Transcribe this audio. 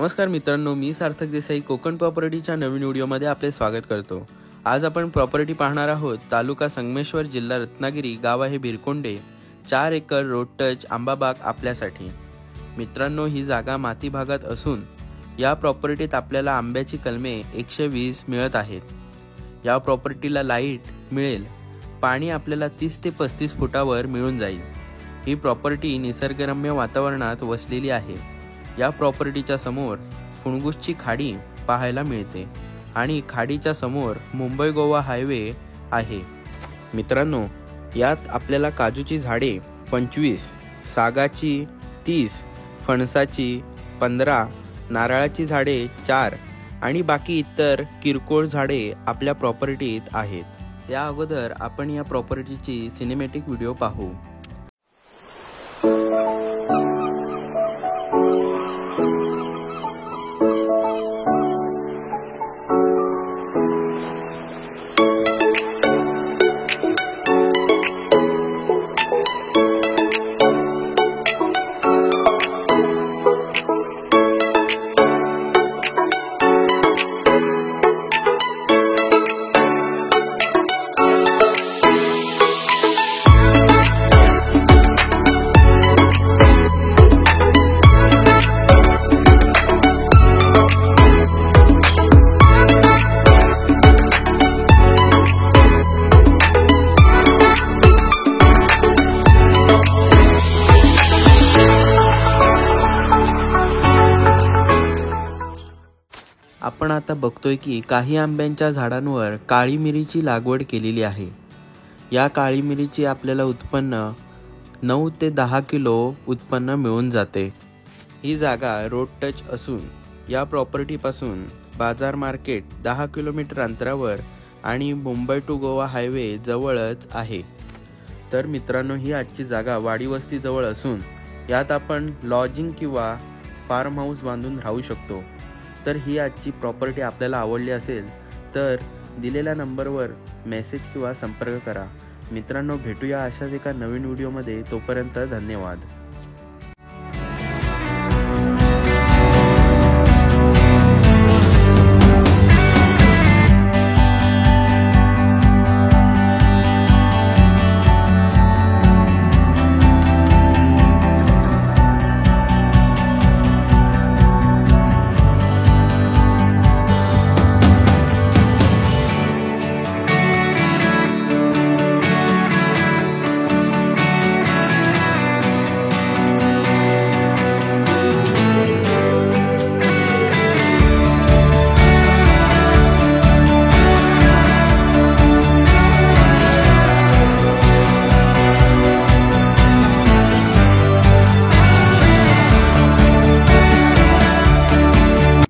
नमस्कार मित्रांनो, मी सार्थक देसाई कोकण प्रॉपर्टीच्या नवीन व्हिडिओमध्ये आपले स्वागत करतो। आज आपण प्रॉपर्टी पाहणार आहोत। तालुका संगमेश्वर, जिल्हा रत्नागिरी, गाव आहे भिरकोंडे। 4 एकर रोड टच आंबाबाग आपल्यासाठी। मित्रांनो, ही जागा माती भागात असून या प्रॉपर्टीत आपल्याला आंब्याची कलमे 120 मिळत आहेत। या प्रॉपर्टीला लाईट मिळेल, पाणी आपल्याला 30 ते 35 फुटावर मिळून जाईल। ही प्रॉपर्टी निसर्गरम्य वातावरणात वसलेली आहे। या प्रॉपर्टीच्या समोर फुणगुसची खाडी पाहायला मिळते आणि खाडीच्या समोर मुंबई गोवा हायवे आहे। मित्रांनो, यात आपल्याला काजूची झाडे 25, सागाची 30, फणसाची 15, नारळाची झाडे 4 आणि बाकी इतर किरकोळ झाडे आपल्या प्रॉपर्टीत आहेत। त्या अगोदर आपण या प्रॉपर्टीची सिनेमॅटिक व्हिडिओ पाहू। आपण आता बघतोय की काही आंब्यांच्या झाडांवर काळी मिरीची लागवड केलेली आहे। या काळी मिरीची आपल्याला उत्पन्न 9 ते 10 किलो उत्पन्न मिळून जाते। ही जागा रोड टच असून या प्रॉपर्टी पासून बाजार मार्केट 10 किलोमीटर अंतरावर आणि मुंबई टू गोवा हायवे जवळच आहे। तर मित्रांनो, ही आजची जागा वाडी वस्ती जवळ असून यात आपण लॉजिंग किंवा फार्म हाऊस बांधून राहू शकतो। तर ही आजची प्रॉपर्टी आपल्याला आवडली असेल तर दिलेल्या नंबरवर मेसेज किंवा संपर्क करा। मित्रांनो, भेटूया अशाच एका नवीन व्हिडिओमध्ये। तोपर्यंत धन्यवाद।